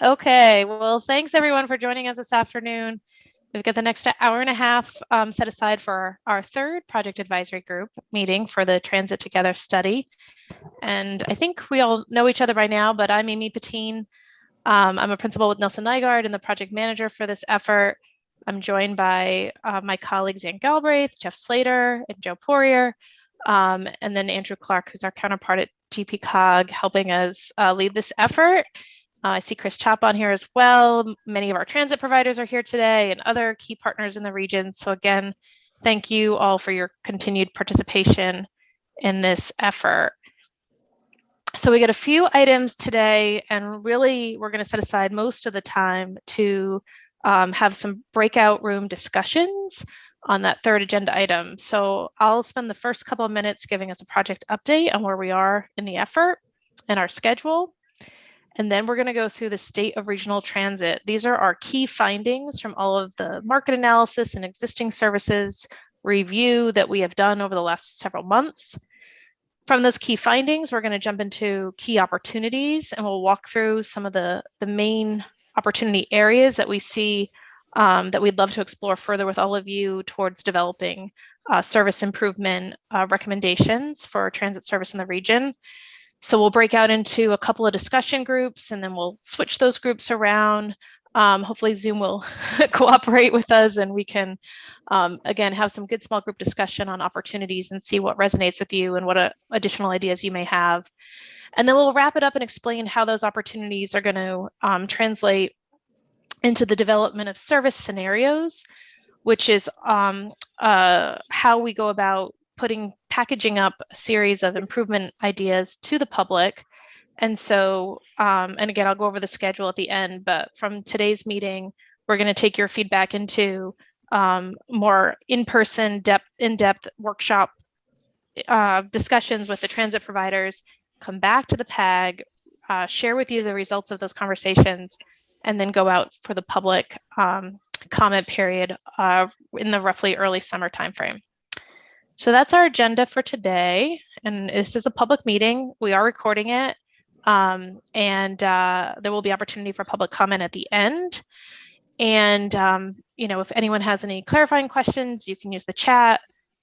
Okay, well, thanks everyone for joining us this afternoon. We've got the next hour and a half set aside for our third project advisory group meeting for the Transit Together study. And I think we all know each other by now, but I'm Amy Patine. I'm a principal with Nelson Nygaard and the project manager for this effort. I'm joined by my colleagues Ann Galbraith, Jeff Slater, and Joe Poirier, and then Andrew Clark, who's our counterpart at GPCOG, helping us lead this effort. I see Chris Chop on here as well. Many of our transit providers are here today and other key partners in the region. So again, thank you all for your continued participation in this effort. So we got a few items today, and really we're going to set aside most of the time to have some breakout room discussions on that third agenda item. So I'll spend the first couple of minutes giving us a project update on where we are in the effort and our schedule. And then we're going to go through the state of regional transit. These are our key findings from all of the market analysis and existing services review that we have done over the last several months. From those key findings, we're going to jump into key opportunities, and we'll walk through some of the main opportunity areas that we see that we'd love to explore further with all of you towards developing service improvement recommendations for transit service in the region. So we'll break out into a couple of discussion groups, and then we'll switch those groups around. Hopefully Zoom will cooperate with us, and we can, again, have some good small group discussion on opportunities and see what resonates with you and what additional ideas you may have. And then we'll wrap it up and explain how those opportunities are going to translate into the development of service scenarios, which is how we go about packaging up a series of improvement ideas to the public. And so, and again, I'll go over the schedule at the end, but from today's meeting, we're going to take your feedback into more in-person, in-depth workshop discussions with the transit providers, come back to the PAG, share with you the results of those conversations, and then go out for the public comment period in the roughly early summer timeframe. So that's our agenda for today. And this is a public meeting. We are recording it. And there will be opportunity for public comment at the end. And, if anyone has any clarifying questions, you can use the chat.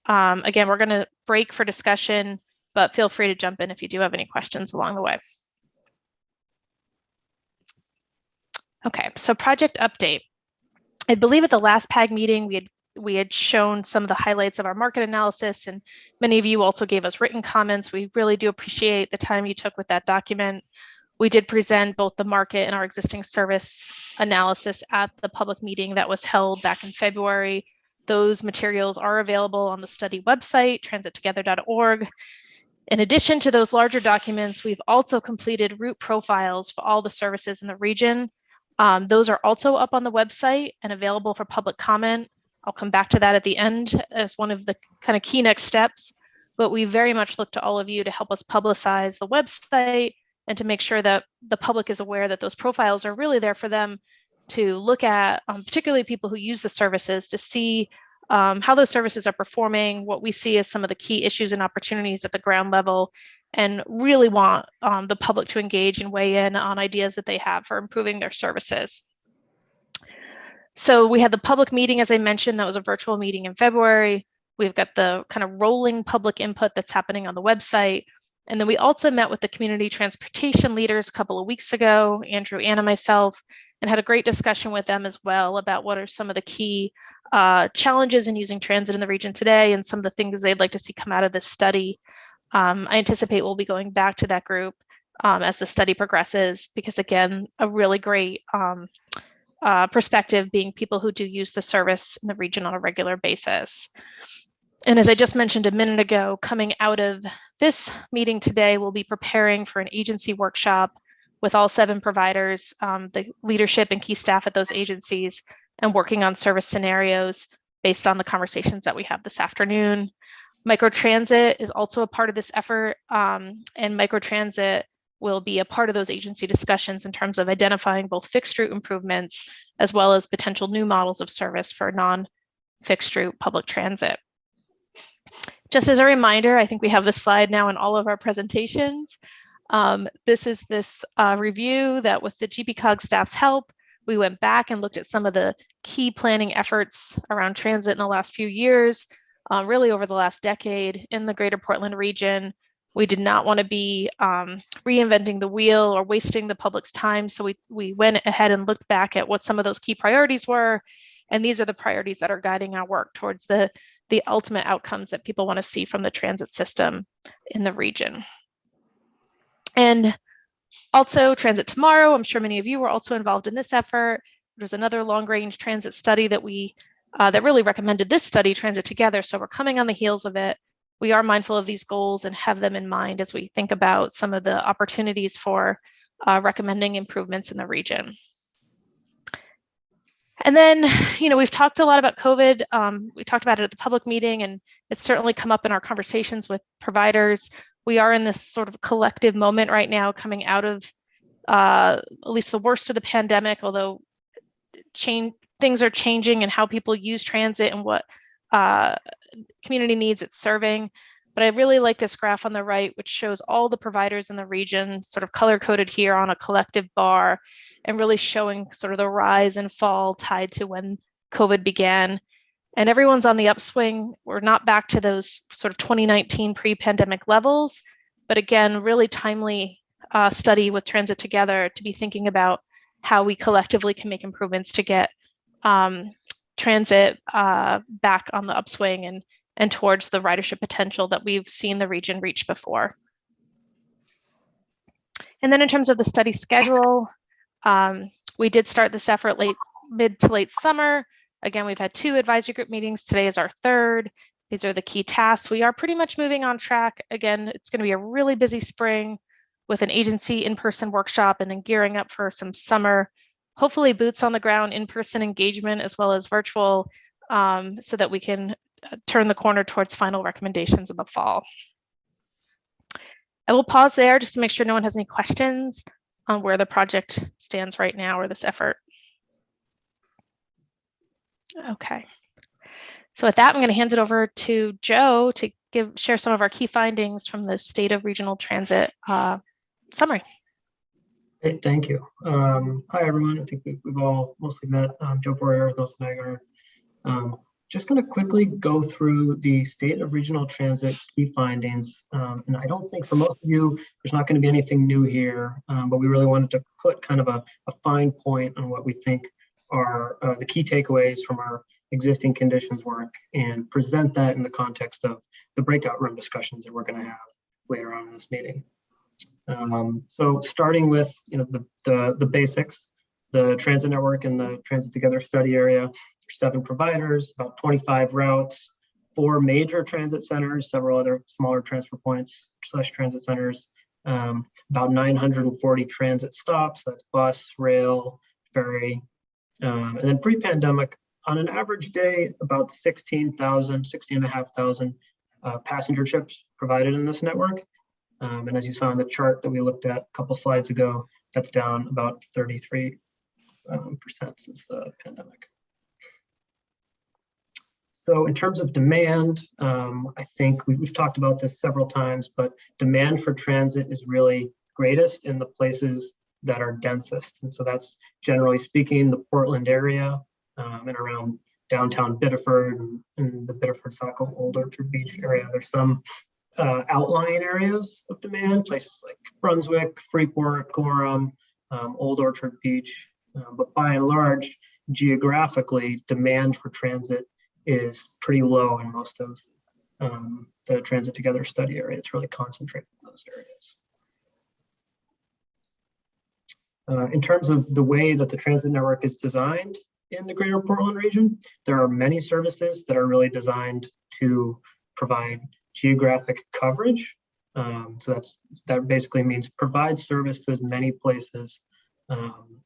Again, we're going to break for discussion, but feel free to jump in if you do have any questions along the way. Okay, so project update. I believe at the last PAG meeting, we had shown some of the highlights of our market analysis, and many of you also gave us written comments. We really do appreciate the time you took with that document. We did present both the market and our existing service analysis at the public meeting that was held back in February. Those materials are available on the study website, transittogether.org. In addition to those larger documents, we've also completed route profiles for all the services in the region. Those are also up on the website and available for public comment. I'll come back to that at the end as one of the kind of key next steps, but we very much look to all of you to help us publicize the website and to make sure that the public is aware that those profiles are really there for them to look at, particularly people who use the services, to see how those services are performing, what we see as some of the key issues and opportunities at the ground level, and really want the public to engage and weigh in on ideas that they have for improving their services. So we had the public meeting, as I mentioned, that was a virtual meeting in February. We've got the kind of rolling public input that's happening on the website. And then we also met with the community transportation leaders a couple of weeks ago, Andrew, Ann, and myself, and had a great discussion with them as well about what are some of the key challenges in using transit in the region today and some of the things they'd like to see come out of this study. I anticipate we'll be going back to that group as the study progresses, because again, a really great perspective being people who do use the service in the region on a regular basis. And as I just mentioned a minute ago, coming out of this meeting today, we'll be preparing for an agency workshop with all 7 providers, the leadership and key staff at those agencies, and working on service scenarios based on the conversations that we have this afternoon. Microtransit is also a part of this effort, and microtransit will be a part of those agency discussions in terms of identifying both fixed route improvements as well as potential new models of service for non-fixed route public transit. Just as a reminder, I think we have this slide now in all of our presentations. This is this review that with the GPCOG staff's help, we went back and looked at some of the key planning efforts around transit in the last few years, really over the last decade in the greater Portland region. We did not want to be reinventing the wheel or wasting the public's time. So we went ahead and looked back at what some of those key priorities were. And these are the priorities that are guiding our work towards the ultimate outcomes that people want to see from the transit system in the region. And also Transit Tomorrow, I'm sure many of you were also involved in this effort. There's another long-range transit study that that really recommended this study, Transit Together. So we're coming on the heels of it. We are mindful of these goals and have them in mind as we think about some of the opportunities for recommending improvements in the region. And then, we've talked a lot about COVID. We talked about it at the public meeting, and it's certainly come up in our conversations with providers. We are in this sort of collective moment right now, coming out of at least the worst of the pandemic, although things are changing in how people use transit and what community needs it's serving. But I really like this graph on the right, which shows all the providers in the region sort of color-coded here on a collective bar, and really showing sort of the rise and fall tied to when COVID began. And everyone's on the upswing. We're not back to those sort of 2019 pre-pandemic levels, but again, really timely study with Transit Together to be thinking about how we collectively can make improvements to get transit back on the upswing and towards the ridership potential that we've seen the region reach before. And then in terms of the study schedule, we did start this effort mid to late summer. Again, we've had 2 advisory group meetings. Today is our 3rd. These are the key tasks. We are pretty much moving on track. Again, it's going to be a really busy spring with an agency in-person workshop and then gearing up for some summer, hopefully boots on the ground in-person engagement as well as virtual, so that we can turn the corner towards final recommendations in the fall. I will pause there just to make sure no one has any questions on where the project stands right now or this effort. Okay. So with that, I'm going to hand it over to Joe to share some of our key findings from the State of Regional Transit summary. Great, thank you. Hi, everyone. I think we've all mostly met. Joe Boyer with North Niagara. Just going to quickly go through the State of Regional Transit key findings. And I don't think for most of you, there's not going to be anything new here, but we really wanted to put kind of a fine point on what we think are the key takeaways from our existing conditions work and present that in the context of the breakout room discussions that we're going to have later on in this meeting. So starting with the basics, the transit network and the Transit Together study area, 7 providers, about 25 routes, 4 major transit centers, several other smaller transfer points / transit centers, about 940 transit stops, that's bus, rail, ferry, and then pre-pandemic, on an average day, about 16,500 passenger trips provided in this network. And as you saw in the chart that we looked at a couple slides ago, that's down about 33% since the pandemic. So in terms of demand, I think we've talked about this several times, but demand for transit is really greatest in the places that are densest. And so that's generally speaking the Portland area and around downtown Biddeford and the Biddeford-Saco Old Orchard Beach area. There's some outlying areas of demand, places like Brunswick, Freeport, Gorham, Old Orchard Beach. But by and large, geographically, demand for transit is pretty low in most of the Transit Together study area. It's really concentrated in those areas. In terms of the way that the transit network is designed in the greater Portland region, there are many services that are really designed to provide geographic coverage. So that basically means provide service to as many places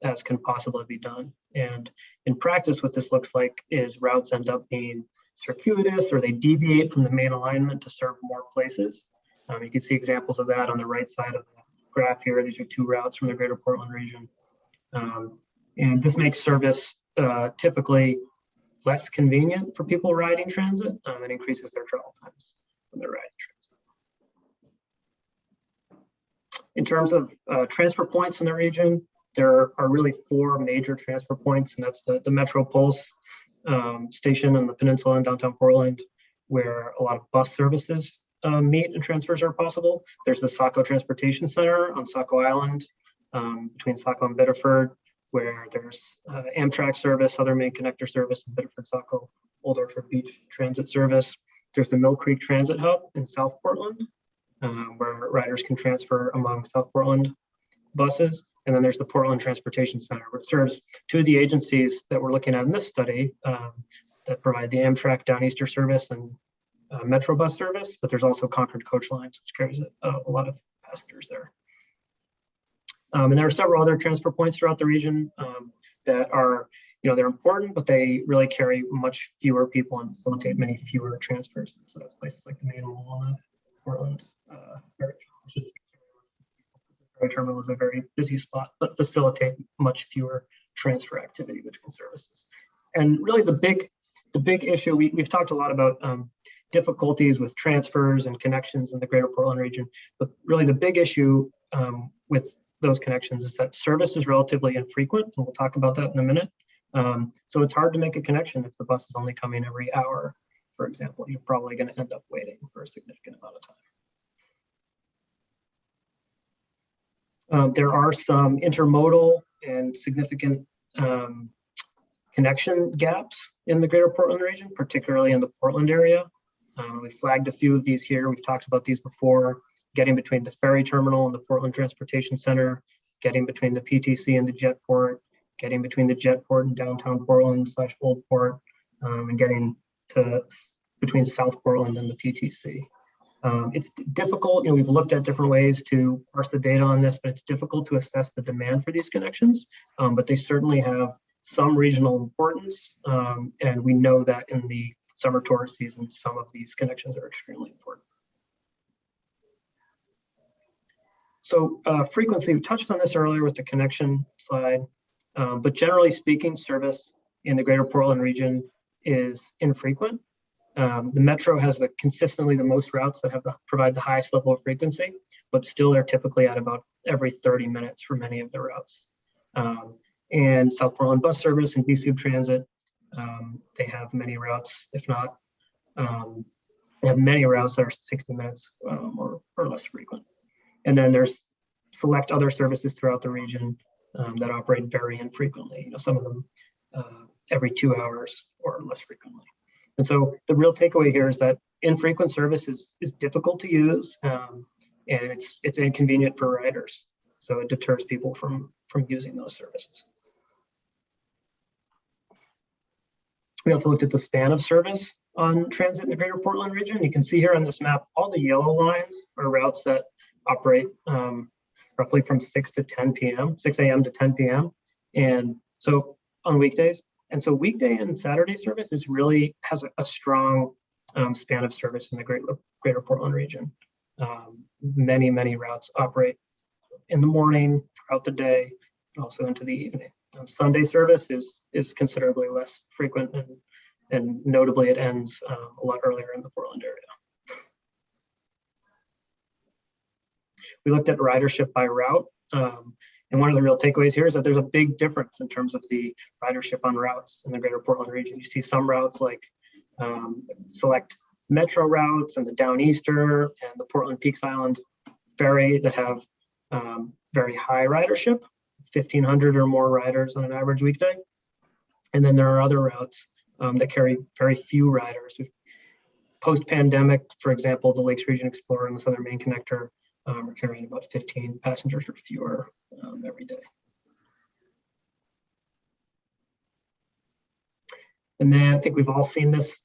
as can possibly be done. And in practice, what this looks like is routes end up being circuitous or they deviate from the main alignment to serve more places. You can see examples of that on the right side of the graph here. These are 2 routes from the greater Portland region. And this makes service typically less convenient for people riding transit and increases their travel times when they're riding In terms of transfer points in the region, there are really 4 major transfer points, and that's the Metro Pulse station in the peninsula in downtown Portland, where a lot of bus services meet and transfers are possible. There's the Saco Transportation Center on Saco Island, between Saco and Biddeford, where there's Amtrak service, other main connector service in Biddeford, Saco, Old Orchard Beach transit service. There's the Mill Creek Transit Hub in South Portland, where riders can transfer among South Portland buses. And then there's the Portland Transportation Center, which serves 2 of the agencies that we're looking at in this study that provide the Amtrak Downeaster service and Metro bus service, but there's also Concord Coach Lines, which carries a lot of passengers there. And there are several other transfer points throughout the region that are, they're important, but they really carry much fewer people and facilitate many fewer transfers. So that's places like the main Walnut, Portland, ferry terminal is a very busy spot, but facilitate much fewer transfer activity between services. And really the big issue, we've talked a lot about difficulties with transfers and connections in the greater Portland region, but really the big issue with those connections is that service is relatively infrequent, and we'll talk about that in a minute. So it's hard to make a connection if the bus is only coming every hour, for example. You're probably going to end up waiting for a significant amount of time. There are some intermodal and significant connection gaps in the greater Portland region, particularly in the Portland area. We flagged a few of these here. We've talked about these before. Getting between the ferry terminal and the Portland Transportation Center, getting between the PTC and the Jetport, getting between the Jetport and downtown Portland / Old Port, and getting to between South Portland and the PTC. It's difficult, we've looked at different ways to parse the data on this, but it's difficult to assess the demand for these connections, but they certainly have some regional importance, and we know that in the summer tourist season, some of these connections are extremely important. So frequency, we touched on this earlier with the connection slide, but generally speaking, service in the greater Portland region is infrequent. The Metro has consistently the most routes that provide the highest level of frequency, but still they're typically at about every 30 minutes for many of the routes. And South Portland Bus Service and BSUB Transit, they have many routes, if not, they have many routes that are 60 minutes or less frequent. And then there's select other services throughout the region that operate very infrequently. Some of them every 2 hours or less frequently. And so the real takeaway here is that infrequent service is difficult to use, and it's inconvenient for riders. So it deters people from using those services. We also looked at the span of service on transit in the greater Portland region. You can see here on this map, all the yellow lines are routes that operate roughly from 6 to 10 p.m., 6 a.m. to 10 p.m. And so on weekdays. And so weekday and Saturday service has a strong span of service in the greater Portland region. Many routes operate in the morning, throughout the day, and also into the evening. Sunday service is considerably less frequent, and notably it ends a lot earlier in the Portland area. We looked at ridership by route, and one of the real takeaways here is that there's a big difference in terms of the ridership on routes in the greater Portland region. You see some routes like select Metro routes and the Downeaster and the Portland Peaks Island ferry that have very high ridership, 1,500 or more riders on an average weekday. And then there are other routes that carry very few riders. Post-pandemic, for example, the Lakes Region Explorer and the Southern Main Connector are carrying about 15 passengers or fewer every day. And then I think we've all seen this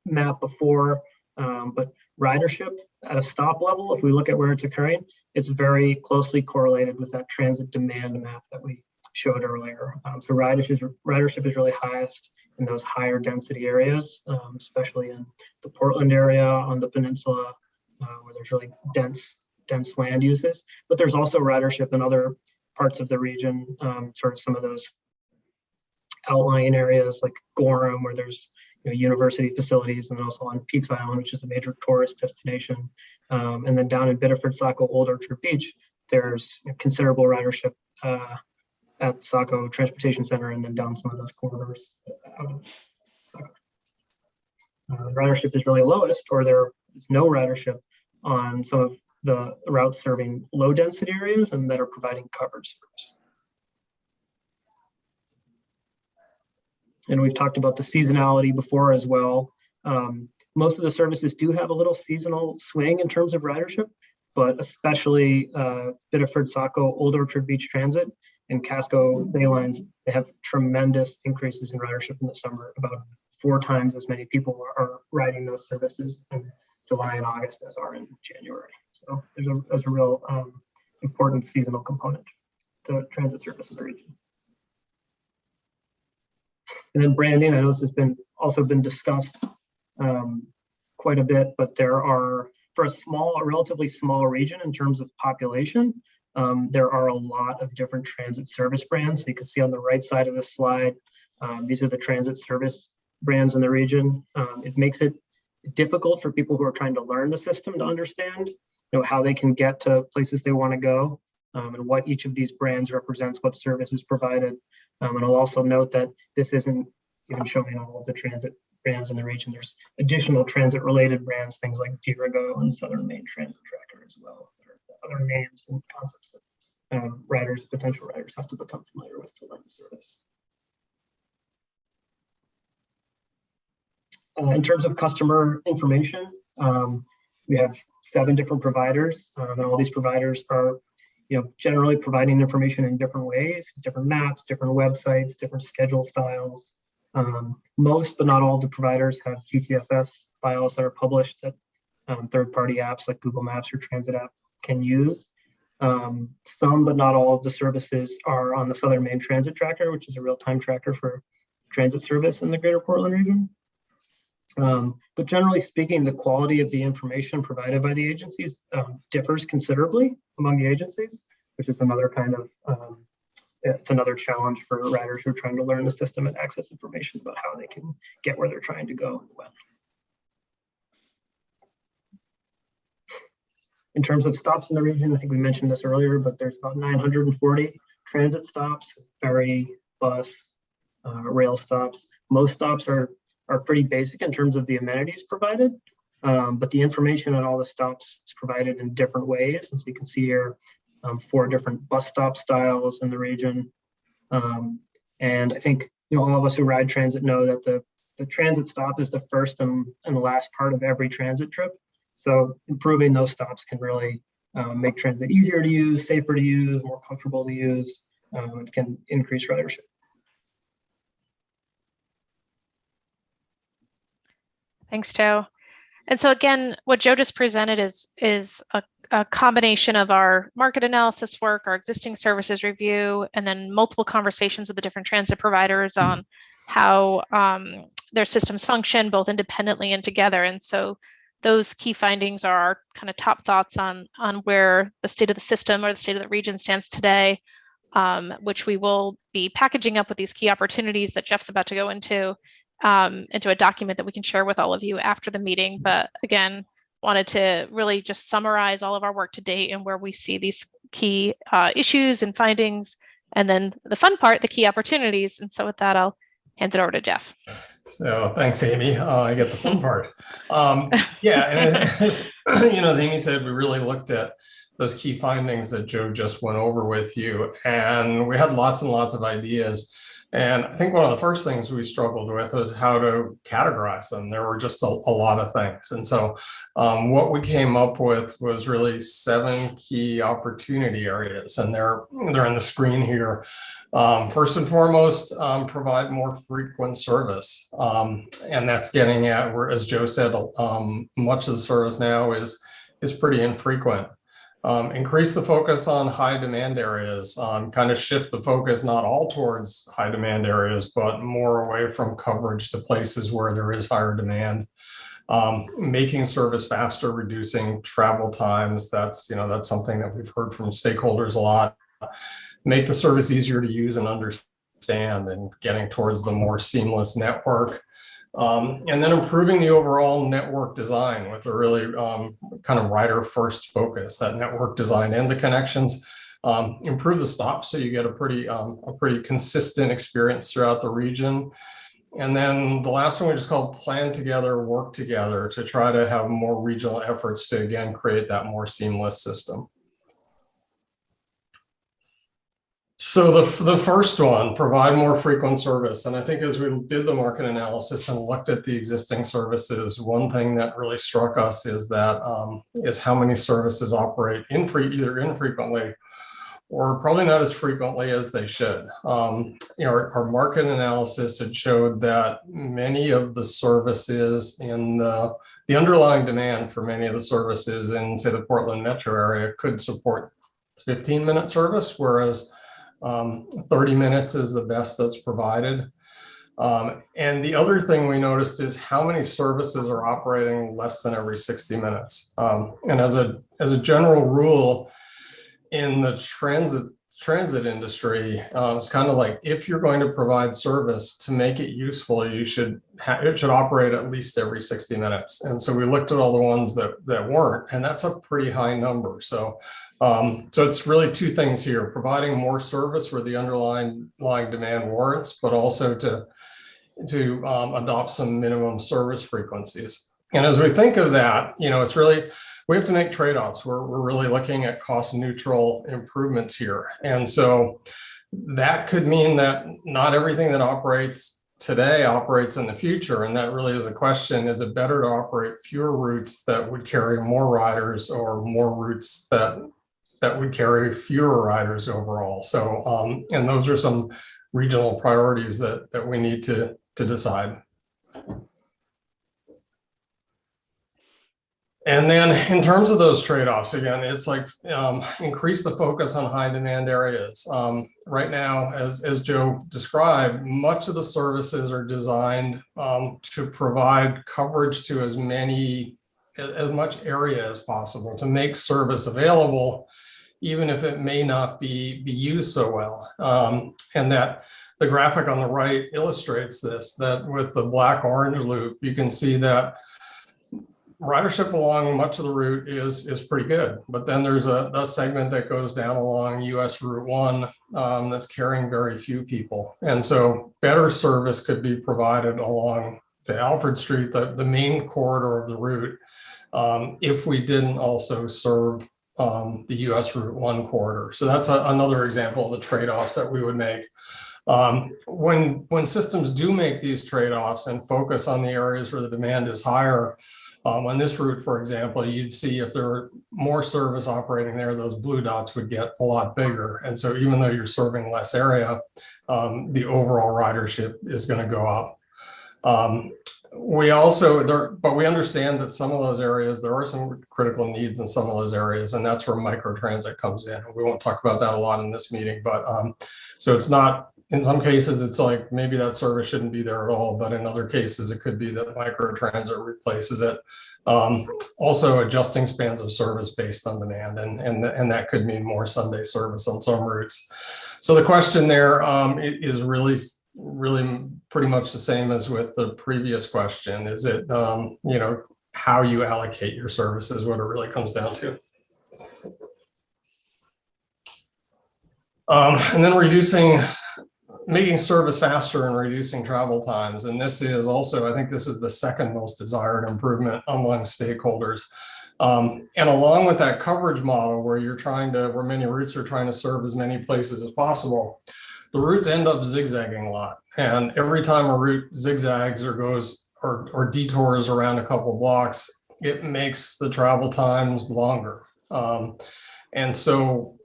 map before, but ridership at a stop level, if we look at where it's occurring, it's very closely correlated with that transit demand map that we showed earlier. So ridership is really highest in those higher density areas, especially in the Portland area on the peninsula, where there's really dense land uses. But there's also ridership in other parts of the region, sort of some of those outlying areas like Gorham, where there's university facilities, and then also on Peaks Island, which is a major tourist destination. And then down in Biddeford, Saco, Old Orchard Beach, there's considerable ridership at Saco Transportation Center and then down some of those corridors out of Saco. Ridership is really lowest, or there is no ridership on some of the routes serving low density areas and that are providing coverage service. And we've talked about the seasonality before as well. Most of the services do have a little seasonal swing in terms of ridership, but especially Biddeford, Saco, Old Orchard Beach Transit, and Casco Bay Lines, they have tremendous increases in ridership in the summer. About 4 times as many people are riding those services in July and August as are in January. So there's a real important seasonal component to transit service in the region. And then branding, I know this has also been discussed quite a bit, but there are, for a relatively small region in terms of population, there are a lot of different transit service brands. So you can see on the right side of this slide, these are the transit service brands in the region. It makes it difficult for people who are trying to learn the system to understand, how they can get to places they want to go, and what each of these brands represents, what service is provided. And I'll also note that this isn't even showing all of the transit brands in the region. There's additional transit related brands, things like Dirigo and Southern Maine Transit Tracker as well. There are other names and concepts that potential riders have to become familiar with to learn the service. In terms of customer information, we have 7 different providers, and all these providers are generally providing information in different ways, different maps, different websites, different schedule styles. Most, but not all of the providers have GTFS files that are published that third-party apps like Google Maps or Transit app can use. Some, but not all of the services are on the Southern Maine Transit Tracker, which is a real-time tracker for transit service in the greater Portland region. But generally speaking, the quality of the information provided by the agencies differs considerably among the agencies, which is another kind of, it's another challenge for riders who are trying to learn the system and access information about how they can get where they're trying to go and when. In terms of stops in the region, I think we mentioned this earlier, but there's about 940 transit stops, ferry, bus, rail stops. Most stops are pretty basic in terms of the amenities provided, but the information on all the stops is provided in different ways. And so you can see here 4 different bus stop styles in the region. And I think all of us who ride transit know that the transit stop is the first and the last part of every transit trip. So improving those stops can really make transit easier to use, safer to use, more comfortable to use, and can increase ridership. Thanks, Joe. And so again, what Joe just presented is a combination of our market analysis work, our existing services review, and then multiple conversations with the different transit providers on how their systems function both independently and together. And so those key findings are our kind of top thoughts on where the state of the system or the state of the region stands today, which we will be packaging up with these key opportunities that Jeff's about to go into a document that we can share with all of you after the meeting. But again, wanted to really just summarize all of our work to date and where we see these key issues and findings, and then the fun part, the key opportunities. And so with that, I'll hand it over to Jeff. So thanks, Amy. I get the fun part. Yeah, and as Amy said, we really looked at those key findings that Joe just went over with you, and we had lots and lots of ideas. And I think one of the first things we struggled with was how to categorize them. There were just a lot of things. And so what we came up with was really 7 key opportunity areas. And they're on the screen here. First and foremost, provide more frequent service. And that's getting at where, as Joe said, much of the service now is pretty infrequent. Increase the focus on high demand areas, kind of shift the focus not all towards high demand areas, but more away from coverage to places where there is higher demand. Making service faster, reducing travel times. That's something that we've heard from stakeholders a lot. Make the service easier to use and understand, and getting towards the more seamless network. And then improving the overall network design with a really kind of rider first focus, that network design and the connections. Improve the stops so you get a pretty consistent experience throughout the region. And then the last one we just called plan together, work together, to try to have more regional efforts to, again, create that more seamless system. So the first one, provide more frequent service. And I think as we did the market analysis and looked at the existing services, one thing that really struck us is that is how many services operate either infrequently or probably not as frequently as they should. You know, our market analysis had showed that many of the services in the underlying demand for many of the services in, say, the Portland metro area could support 15-minute service, whereas 30 minutes is the best that's provided. And the other thing we noticed is how many services are operating less than every 60 minutes. And as a general rule in the transit industry, it's kind of like, if you're going to provide service, to make it useful, it should operate at least every 60 minutes. And so we looked at all the ones that weren't, and that's a pretty high number. So it's really two things here: providing more service where the underlying demand warrants, but also to adopt some minimum service frequencies. And as we think of that, you know, it's really, we have to make trade-offs. We're really looking at cost neutral improvements here. And so that could mean that not everything that operates today operates in the future. And that really is a question: is it better to operate fewer routes that would carry more riders, or more routes that would carry fewer riders overall? So, and those are some regional priorities that we need to decide. And then in terms of those trade-offs, again, it's like increase the focus on high demand areas. Right now, as Joe described, much of the services are designed to provide coverage to as much area as possible, to make service available, even if it may not be used so well. And that the graphic on the right illustrates this, that with the black-orange loop, you can see that ridership along much of the route is pretty good, but then there's a segment that goes down along US Route 1 that's carrying very few people. And so better service could be provided along to Alfred Street, the main corridor of the route, if we didn't also serve the US Route 1 corridor. So that's another example of the trade-offs that we would make. When systems do make these trade-offs and focus on the areas where the demand is higher, on this route, for example, you'd see if there were more service operating there, those blue dots would get a lot bigger. And so even though you're serving less area, the overall ridership is going to go up. We understand that some of those areas, there are some critical needs in some of those areas, and that's where microtransit comes in. We won't talk about that a lot in this meeting, but so it's not, in some cases, it's like maybe that service shouldn't be there at all, but in other cases, it could be that microtransit replaces it. Also adjusting spans of service based on demand, and that could mean more Sunday service on some routes. So the question there is really pretty much the same as with the previous question. Is it, you know, how you allocate your services, what it really comes down to. And then making service faster and reducing travel times. And this is also, I think this is the second most desired improvement among stakeholders. And along with that coverage model where where many routes are trying to serve as many places as possible, the routes end up zigzagging a lot. And every time a route zigzags or goes or detours around a couple blocks, it makes the travel times longer. And so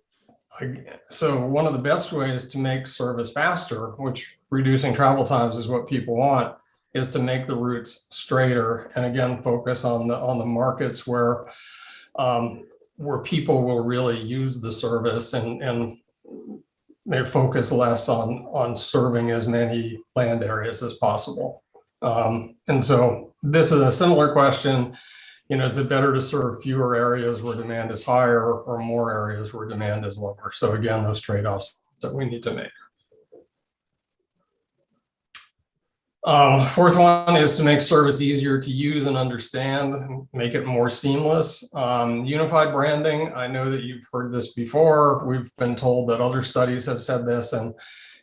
one of the best ways to make service faster, which reducing travel times is what people want, is to make the routes straighter, and again, focus on the markets where people will really use the service, and maybe focus less on serving as many land areas as possible. And so this is a similar question. You know, is it better to serve fewer areas where demand is higher, or more areas where demand is lower? So again, those trade-offs that we need to make. Fourth one is to make service easier to use and understand, make it more seamless. Unified branding, I know that you've heard this before. We've been told that other studies have said this, and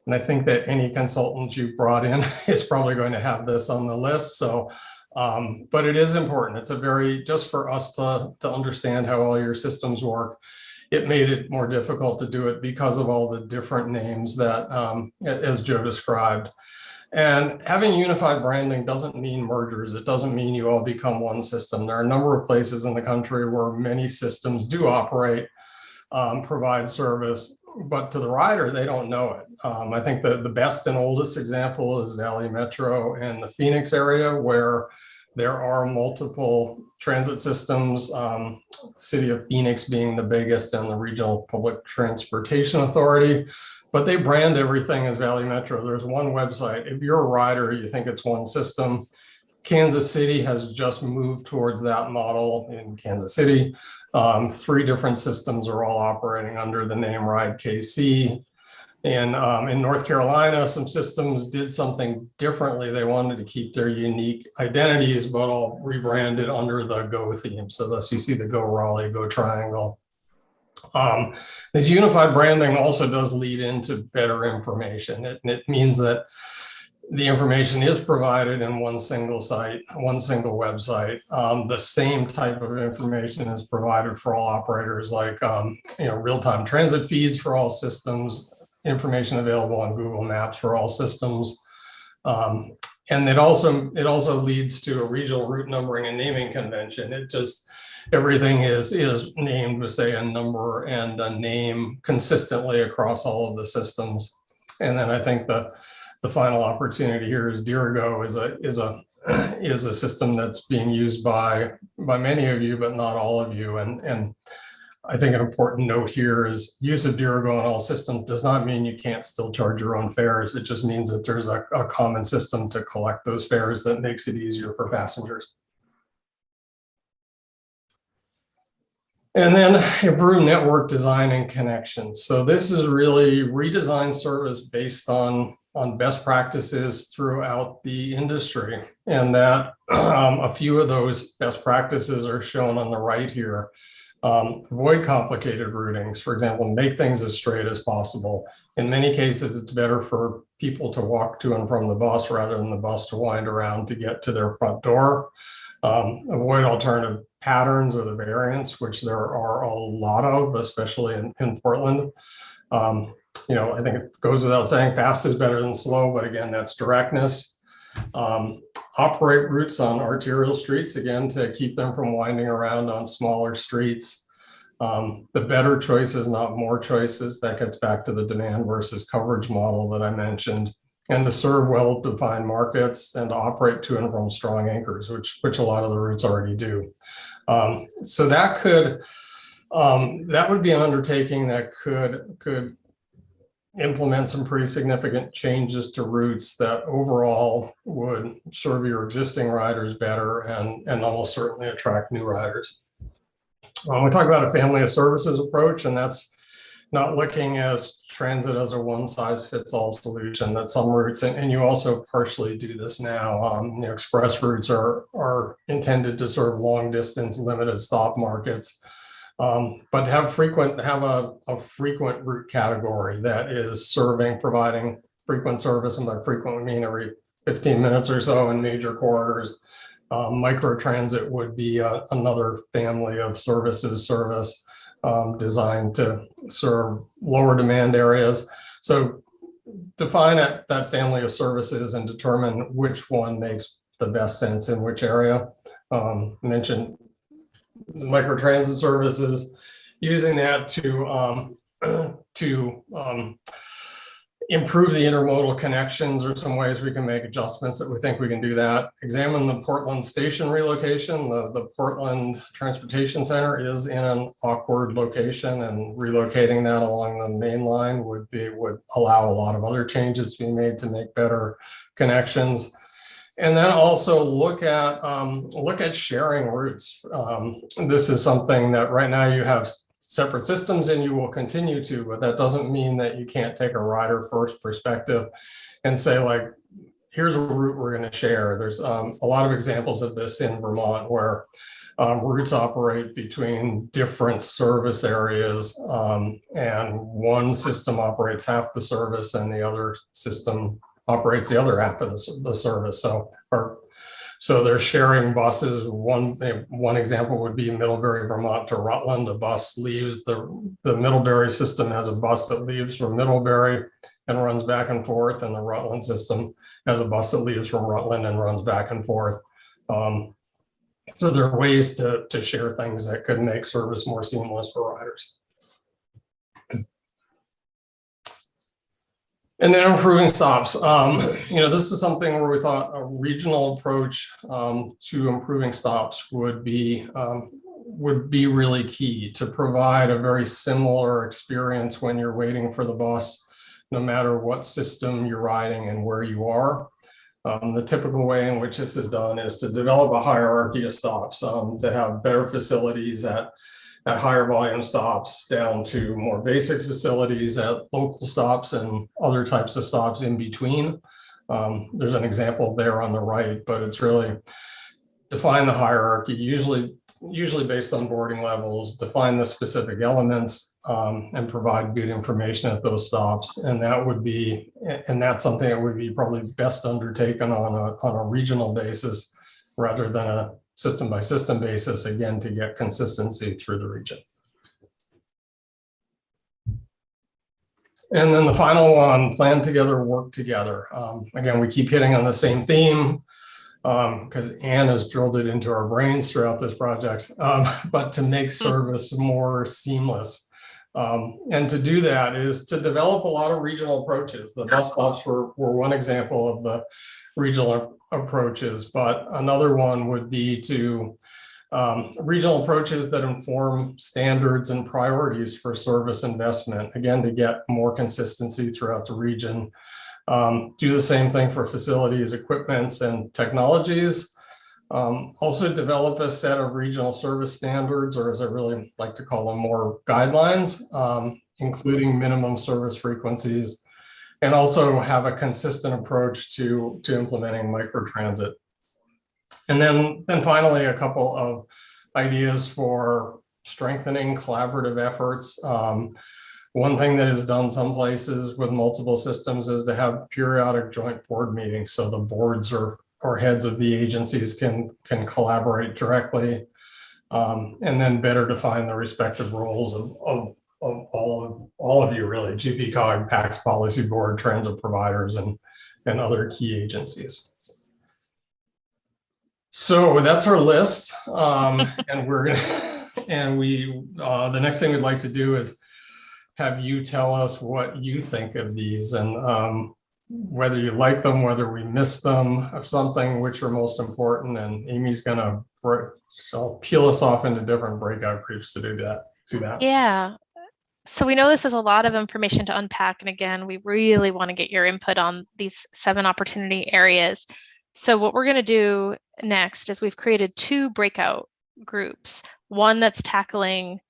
I think that any consultant you've brought in is probably going to have this on the list. So, but it is important. It's just for us to understand how all your systems work. It made it more difficult to do it because of all the different names that, as Joe described. And having unified branding doesn't mean mergers. It doesn't mean you all become one system. There are a number of places in the country where many systems do operate, provide service, but to the rider, they don't know it. I think the best and oldest example is Valley Metro and the Phoenix area, where there are multiple transit systems, City of Phoenix being the biggest and the Regional Public Transportation Authority. But they brand everything as Valley Metro. There's one website. If you're a rider, you think it's one system. Kansas City has just moved towards that model in Kansas City. 3 different systems are all operating under the name Ride KC. And in North Carolina, some systems did something differently. They wanted to keep their unique identities, but all rebranded under the Go theme. So thus you see the Go Raleigh, Go Triangle. This unified branding also does lead into better information. It means that the information is provided in one single site, one single website. The same type of information is provided for all operators, like real-time transit feeds for all systems, information available on Google Maps for all systems. And it also leads to a regional route numbering and naming convention. Everything is named with, say, a number and a name consistently across all of the systems. And then I think the final opportunity here is Dirigo is a system that's being used by many of you, but not all of you. And I think an important note here is use of Dirigo on all systems does not mean you can't still charge your own fares. It just means that there's a common system to collect those fares that makes it easier for passengers. And then improve network design and connections. So this is really redesign service based on best practices throughout the industry. And that a few of those best practices are shown on the right here. Avoid complicated routings. For example, make things as straight as possible. In many cases, it's better for people to walk to and from the bus rather than the bus to wind around to get to their front door. Avoid alternative patterns or the variants, which there are a lot of, especially in Portland. I think it goes without saying fast is better than slow, but again, that's directness. Operate routes on arterial streets, again, to keep them from winding around on smaller streets. The better choices, not more choices. That gets back to the demand versus coverage model that I mentioned. And to serve well-defined markets and to operate to and from strong anchors, which a lot of the routes already do. So that would be an undertaking that could implement some pretty significant changes to routes that overall would serve your existing riders better and almost certainly attract new riders. We talk about a family of services approach, and that's not looking as transit as a one-size-fits-all solution. That some routes, and you also partially do this now, express routes are intended to serve long-distance, limited stop markets, but have a frequent route category that is providing frequent service, and by frequent we mean every 15 minutes or so in major corridors. Microtransit would be another family of services designed to serve lower demand areas. So define that family of services and determine which one makes the best sense in which area. Mentioned microtransit services, using that to improve the intermodal connections. Or some ways we can make adjustments that we think we can do that. Examine the Portland station relocation. The Portland Transportation Center is in an awkward location, and relocating that along the main line would allow a lot of other changes to be made to make better connections. And then also look at sharing routes. This is something that right now you have separate systems and you will continue to, but that doesn't mean that you can't take a rider first perspective and say, like, here's a route we're going to share. There's a lot of examples of this in Vermont where routes operate between different service areas, and one system operates half the service and the other system operates the other half of the service. So they're sharing buses. One example would be Middlebury, Vermont to Rutland. A bus leaves the Middlebury system has a bus that leaves from Middlebury and runs back and forth, and the Rutland system has a bus that leaves from Rutland and runs back and forth. So there are ways to share things that could make service more seamless for riders. And then improving stops. This is something where we thought a regional approach to improving stops would be really key to provide a very similar experience when you're waiting for the bus, no matter what system you're riding and where you are. The typical way in which this is done is to develop a hierarchy of stops that have better facilities at higher volume stops, down to more basic facilities at local stops and other types of stops in between. There's an example there on the right, but it's really define the hierarchy, usually based on boarding levels, define the specific elements, and provide good information at those stops. And that's something that would be probably best undertaken on a regional basis rather than a system by system basis, again, to get consistency through the region. And then the final one, plan together, work together. Again, we keep hitting on the same theme because Anne has drilled it into our brains throughout this project, but to make service more seamless. And to do that is to develop a lot of regional approaches. The bus stops were one example of the regional approaches, but another one would be to regional approaches that inform standards and priorities for service investment, again, to get more consistency throughout the region. Do the same thing for facilities, equipments, and technologies. Also develop a set of regional service standards, or as I really like to call them, more guidelines, including minimum service frequencies, and also have a consistent approach to implementing microtransit. And then finally, a couple of ideas for strengthening collaborative efforts. One thing that is done some places with multiple systems is to have periodic joint board meetings, so the boards or heads of the agencies can collaborate directly, and then better define the respective roles of all of you, really, GPCOG, PACS Policy Board, transit providers, and other key agencies. So that's our list, and the next thing we'd like to do is have you tell us what you think of these, and whether you like them, whether we missed them, of something, which are most important. And Amy's gonna peel us off into different breakout groups to do that. Yeah. So we know this is a lot of information to unpack. And again, we really want to get your input on these 7 opportunity areas. So what we're going to do next is we've created 2 breakout groups. One that's tackling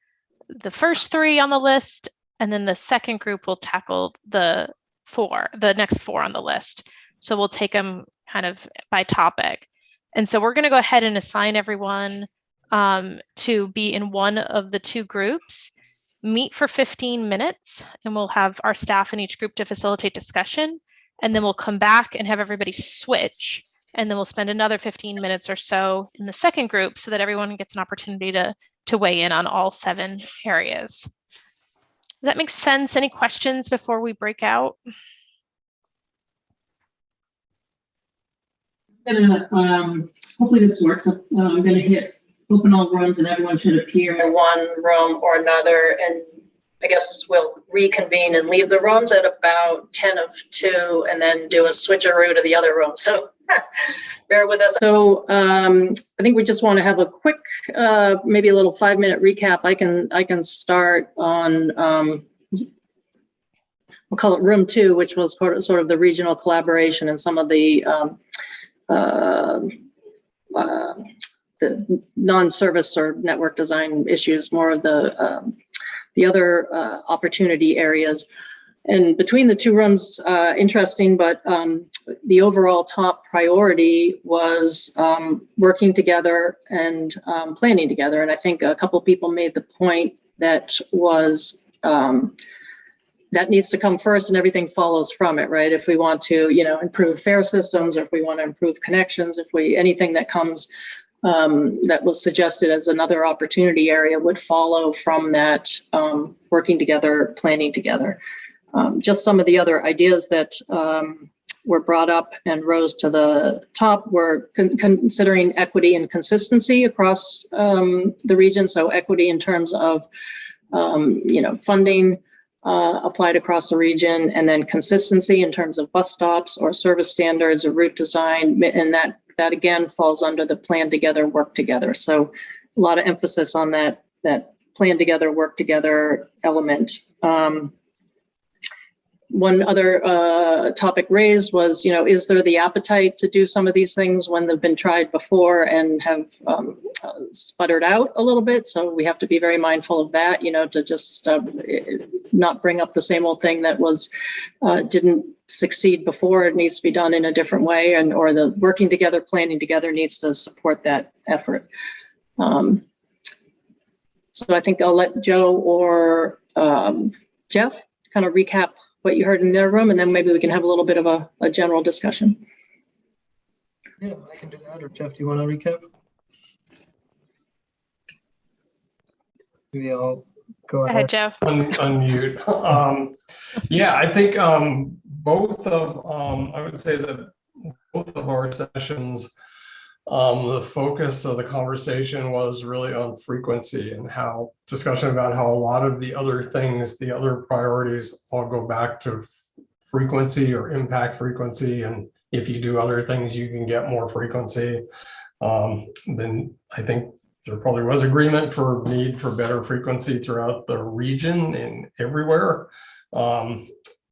the first 3 on the list, and then the second group will tackle the next 4 on the list. So we'll take them kind of by topic. And so we're going to go ahead and assign everyone to be in one of the 2 groups, meet for 15 minutes, and we'll have our staff in each group to facilitate discussion. And then we'll come back and have everybody switch. And then we'll spend another 15 minutes or so in the second group so that everyone gets an opportunity to weigh in on all 7 areas. Does that make sense? Any questions before we break out? Hopefully this works. I'm going to hit open all rooms and everyone should appear in one room or another. And I guess we'll reconvene and leave the rooms at about 10 of 2 and then do a switcheroo to the other room. So bear with us. So I think we just want to have a quick, maybe a little 5-minute recap. I can start on, we'll call it room 2, which was sort of the regional collaboration and some of the non-service or network design issues, more of the other opportunity areas. And between the two rooms, interesting, but the overall top priority was working together and planning together. And I think a couple of people made the point that was that needs to come first and everything follows from it, right? If we want to, improve fare systems, or if we want to improve connections, anything that comes that was suggested as another opportunity area would follow from that working together, planning together. Just some of the other ideas that were brought up and rose to the top were considering equity and consistency across the region. So equity in terms of, funding applied across the region, and then consistency in terms of bus stops or service standards or route design. And that again falls under the plan together, work together. So a lot of emphasis on that plan together, work together element. One other topic raised was, is there the appetite to do some of these things when they've been tried before and have sputtered out a little bit? So we have to be very mindful of that, to just not bring up the same old thing that was didn't succeed before. It needs to be done in a different way, or the working together, planning together needs to support that effort. So I think I'll let Joe or Jeff kind of recap what you heard in their room, and then maybe we can have a little bit of a general discussion. Yeah, I can do that. Or Jeff, do you want to recap? Maybe I'll go ahead. Joe. Unmute. Yeah, I think both of, I would say that both of our sessions, the focus of the conversation was really on frequency and how discussion about how a lot of the other things, the other priorities all go back to frequency or impact frequency. And if you do other things, you can get more frequency. Then I think there probably was agreement for need for better frequency throughout the region and everywhere.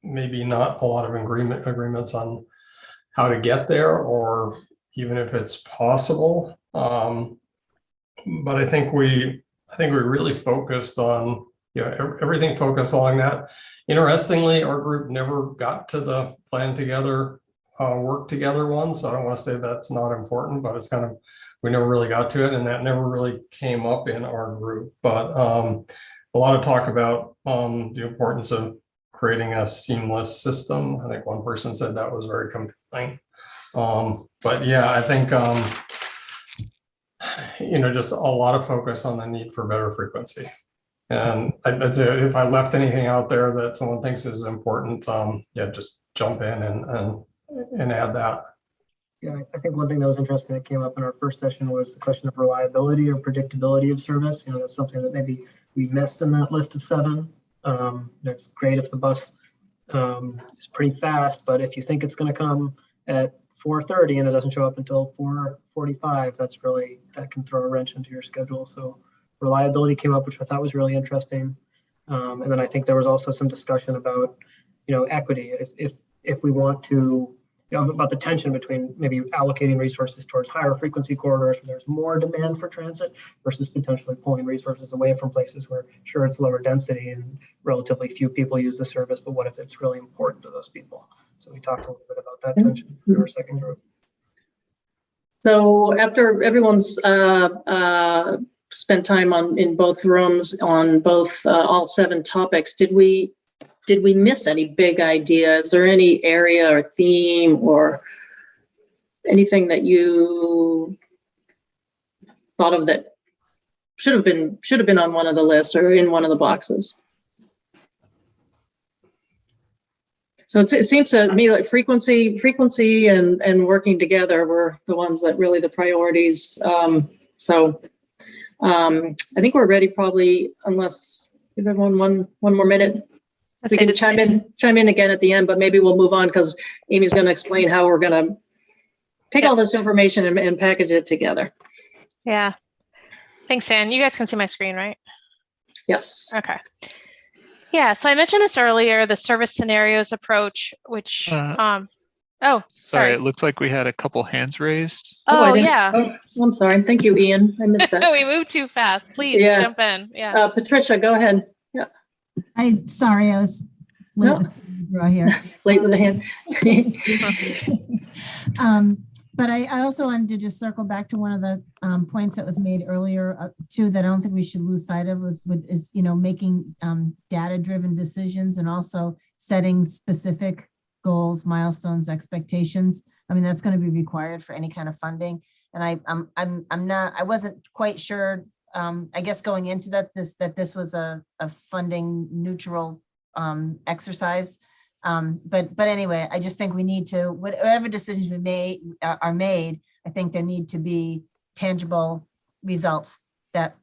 Maybe not a lot of agreements on how to get there, or even if it's possible. But I think we really focused on, everything focused along that. Interestingly, our group never got to the plan together, work together one. So I don't want to say that's not important, but it's kind of, we never really got to it, and that never really came up in our group. But a lot of talk about the importance of creating a seamless system. I think one person said that was very compelling. But yeah, I think, just a lot of focus on the need for better frequency. And I'd say if I left anything out there that someone thinks is important, just jump in and add that. Yeah, I think one thing that was interesting that came up in our first session was the question of reliability or predictability of service. That's something that maybe we missed in that list of 7. That's great if the bus is pretty fast, but if you think it's going to come at 4:30 and it doesn't show up until 4:45, that can throw a wrench into your schedule. So reliability came up, which I thought was really interesting. And then I think there was also some discussion about, equity. If we want to, about the tension between maybe allocating resources towards higher frequency corridors where there's more demand for transit versus potentially pulling resources away from places where, sure, it's lower density and relatively few people use the service, but what if it's really important to those people? So we talked a little bit about that tension in our second group. So after everyone's spent time in both rooms on both all 7 topics, did we miss any big ideas? Is there any area or theme or anything that you thought of that should have been on one of the lists or in one of the boxes? So it seems to me like frequency and working together were the ones that really the priorities. I think we're ready probably, unless give everyone one more minute. We can chime in again at the end, but maybe we'll move on because Amy's going to explain how we're going to take all this information and package it together. Yeah. Thanks, Ann. You guys can see my screen, right? Yes. Okay. Yeah, so I mentioned this earlier, the service scenarios approach, which, sorry, it looked like we had a couple hands raised. Yeah. Oh, I'm sorry. Thank you, Ian. I missed that. We moved too fast. Please jump in. Yeah. Patricia, go ahead. Yeah. I was No. Here. Late with the hand. But I also wanted to just circle back to one of the points that was made earlier too, that I don't think we should lose sight of is making data-driven decisions and also setting specific goals, milestones, expectations. I mean, that's going to be required for any kind of funding. And I wasn't quite sure, I guess going into that this was a funding neutral exercise. But anyway, I just think we need to, whatever decisions are made, I think there need to be tangible results that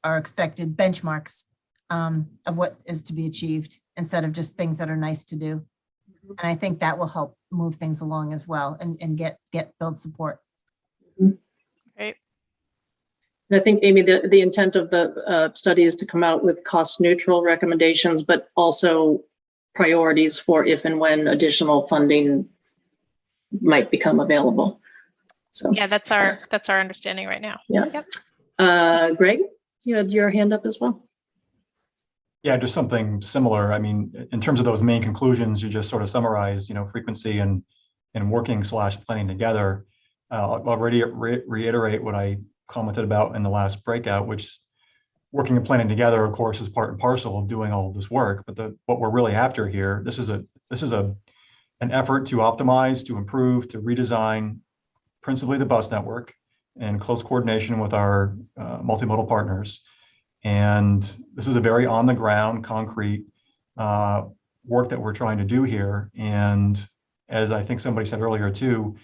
are expected, benchmarks of what is to be achieved instead of just things that are nice to do. And I think that will help move things along as well and build support. Great. I think, Amy, the intent of the study is to come out with cost neutral recommendations, but also priorities for if and when additional funding might become available. So yeah, that's our understanding right now. Yeah. Yep. Greg, you had your hand up as well. Yeah, just something similar. I mean, in terms of those main conclusions, you just sort of summarize, frequency and working / planning together. I'll already reiterate what I commented about in the last breakout, which working and planning together, of course, is part and parcel of doing all of this work. But what we're really after here, this is an effort to optimize, to improve, to redesign, principally the bus network, in close coordination with our multimodal partners. And this is a very on the ground, concrete work that we're trying to do here. And as I think somebody said earlier too,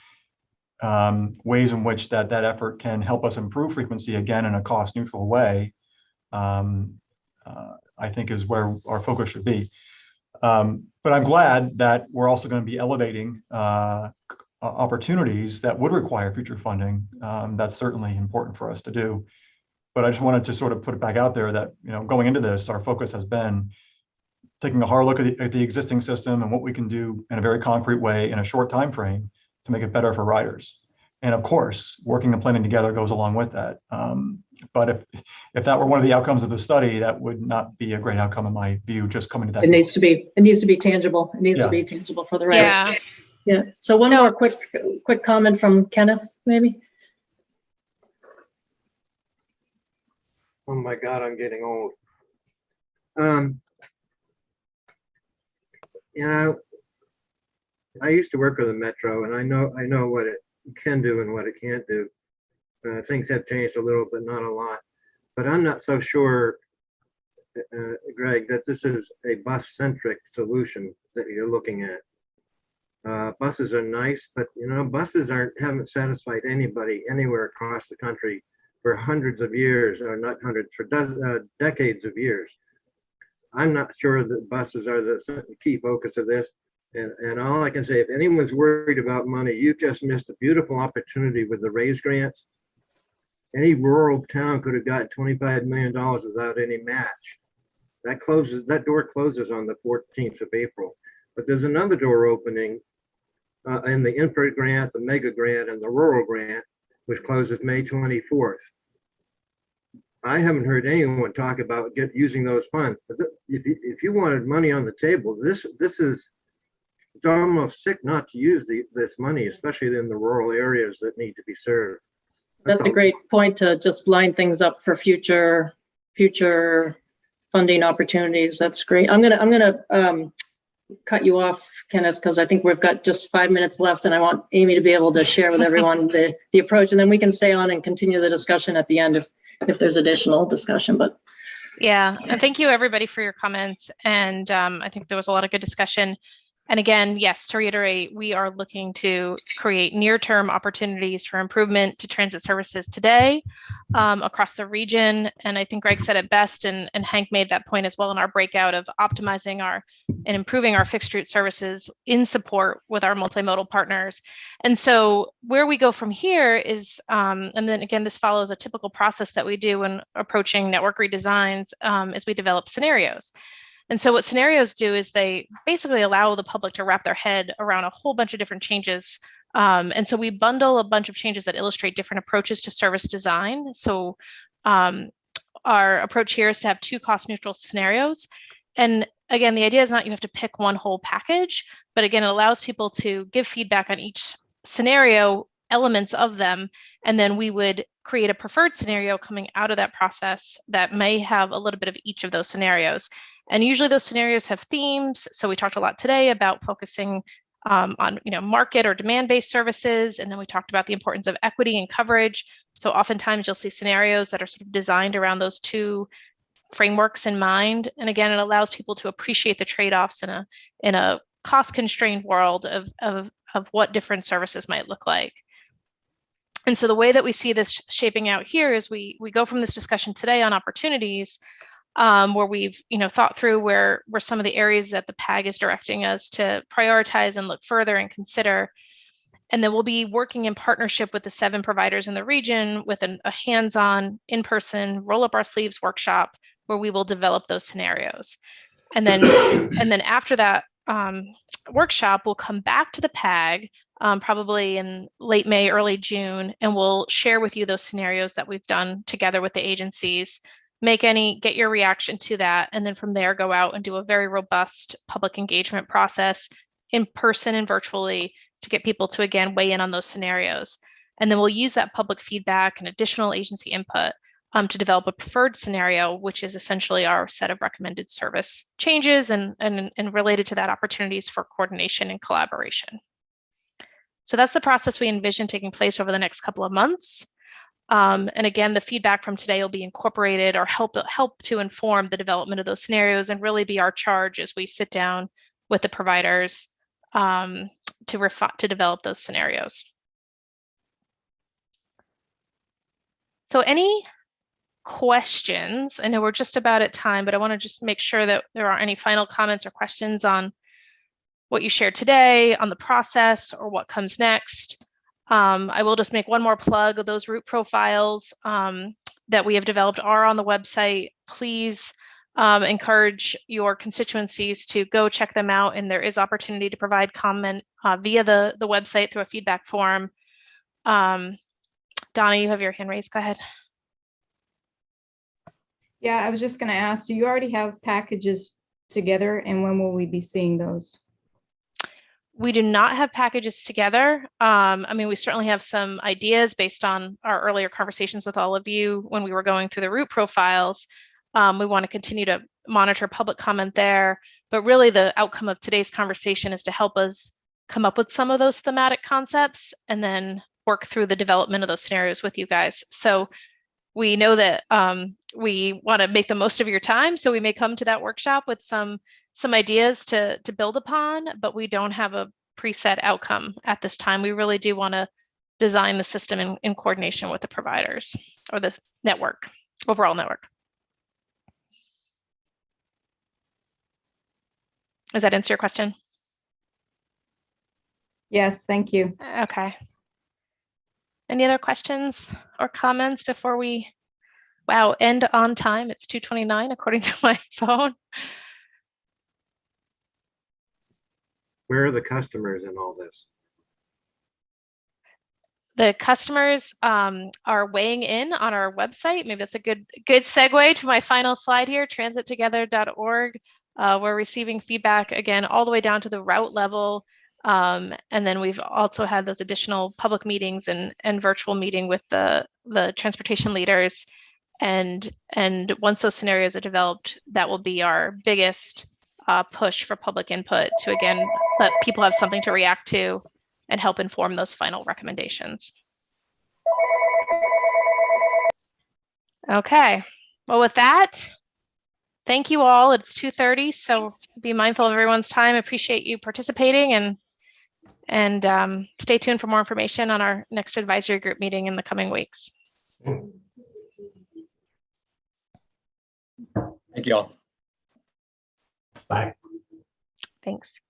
ways in which that effort can help us improve frequency again in a cost neutral way, I think is where our focus should be. But I'm glad that we're also going to be elevating opportunities that would require future funding. That's certainly important for us to do. But I just wanted to sort of put it back out there that, going into this, our focus has been taking a hard look at the existing system and what we can do in a very concrete way in a short time frame to make it better for riders. And of course, working and planning together goes along with that. But if that were one of the outcomes of the study, that would not be a great outcome in my view, just coming to that. It needs to be tangible. It needs to be tangible for the riders. Yeah. So one more quick comment from Kenneth, maybe. Oh my God, I'm getting old. I used to work with the Metro, and I know what it can do and what it can't do. Things have changed a little, but not a lot. But I'm not so sure, Greg, that this is a bus-centric solution that you're looking at. Buses are nice, but buses haven't satisfied anybody anywhere across the country for hundreds of years, or not hundreds, for decades of years. I'm not sure that buses are the key focus of this. And all I can say, if anyone's worried about money, you've just missed a beautiful opportunity with the RAISE grants. Any rural town could have got $25 million without any match. That door closes on the 14th of April. But there's another door opening in the infra grant, the mega grant, and the rural grant, which closes May 24th. I haven't heard anyone talk about using those funds. But if you wanted money on the table, it's almost sick not to use this money, especially in the rural areas that need to be served. That's a great point to just line things up for future funding opportunities. That's great. I'm gonna cut you off, Kenneth, because I think we've got just 5 minutes left, and I want Amy to be able to share with everyone the approach, and then we can stay on and continue the discussion at the end if there's additional discussion. But yeah, and thank you everybody for your comments. And I think there was a lot of good discussion. And again, yes, to reiterate, we are looking to create near-term opportunities for improvement to transit services today across the region. And I think Greg said it best, and Hank made that point as well in our breakout of optimizing and improving our fixed route services in support with our multimodal partners. And so where we go from here is, and then again, this follows a typical process that we do when approaching network redesigns, is we develop scenarios. And so what scenarios do is they basically allow the public to wrap their head around a whole bunch of different changes. And so we bundle a bunch of changes that illustrate different approaches to service design. So our approach here is to have 2 cost neutral scenarios. And again, the idea is not you have to pick one whole package, but again, it allows people to give feedback on each scenario, elements of them, and then we would create a preferred scenario coming out of that process that may have a little bit of each of those scenarios. And usually those scenarios have themes. So we talked a lot today about focusing on market or demand-based services, and then we talked about the importance of equity and coverage. So oftentimes you'll see scenarios that are sort of designed around those two frameworks in mind. And again, it allows people to appreciate the trade-offs in a cost-constrained world of what different services might look like. And so the way that we see this shaping out here is we go from this discussion today on opportunities, where we've thought through where some of the areas that the PAG is directing us to prioritize and look further and consider. And then we'll be working in partnership with the 7 providers in the region with a hands-on, in-person, roll up our sleeves workshop where we will develop those scenarios. And then after that workshop, we'll come back to the PAG probably in late May, early June, and we'll share with you those scenarios that we've done together with the agencies, get your reaction to that, and then from there go out and do a very robust public engagement process in person and virtually to get people to, again, weigh in on those scenarios. And then we'll use that public feedback and additional agency input to develop a preferred scenario, which is essentially our set of recommended service changes and related to that opportunities for coordination and collaboration. So that's the process we envision taking place over the next couple of months. And again, the feedback from today will be incorporated or help to inform the development of those scenarios and really be our charge as we sit down with the providers to develop those scenarios. So any questions? I know we're just about at time, but I want to just make sure that there aren't any final comments or questions on what you shared today, on the process, or what comes next. I will just make one more plug of those route profiles that we have developed are on the website. Please encourage your constituencies to go check them out, and there is opportunity to provide comment via the website through a feedback form. Donna, you have your hand raised. Go ahead. Yeah, I was just going to ask, do you already have packages together, and when will we be seeing those? We do not have packages together. I mean, we certainly have some ideas based on our earlier conversations with all of you when we were going through the route profiles. We want to continue to monitor public comment there, but really the outcome of today's conversation is to help us come up with some of those thematic concepts and then work through the development of those scenarios with you guys. So we know that we want to make the most of your time, so we may come to that workshop with some ideas to build upon, but we don't have a preset outcome at this time. We really do want to design the system in coordination with the providers or the network, overall network. Does that answer your question? Yes, thank you. Okay. Any other questions or comments before we, end on time? It's 2:29 according to my phone. Where are the customers in all this? The customers are weighing in on our website. Maybe that's a good segue to my final slide here, transittogether.org. We're receiving feedback, again, all the way down to the route level. And then we've also had those additional public meetings and virtual meeting with the transportation leaders. And once those scenarios are developed, that will be our biggest push for public input to, again, let people have something to react to and help inform those final recommendations. Okay, well, with that, thank you all. It's 2:30, so be mindful of everyone's time. I appreciate you participating, and stay tuned for more information on our next advisory group meeting in the coming weeks. Thank you all. Bye. Thanks.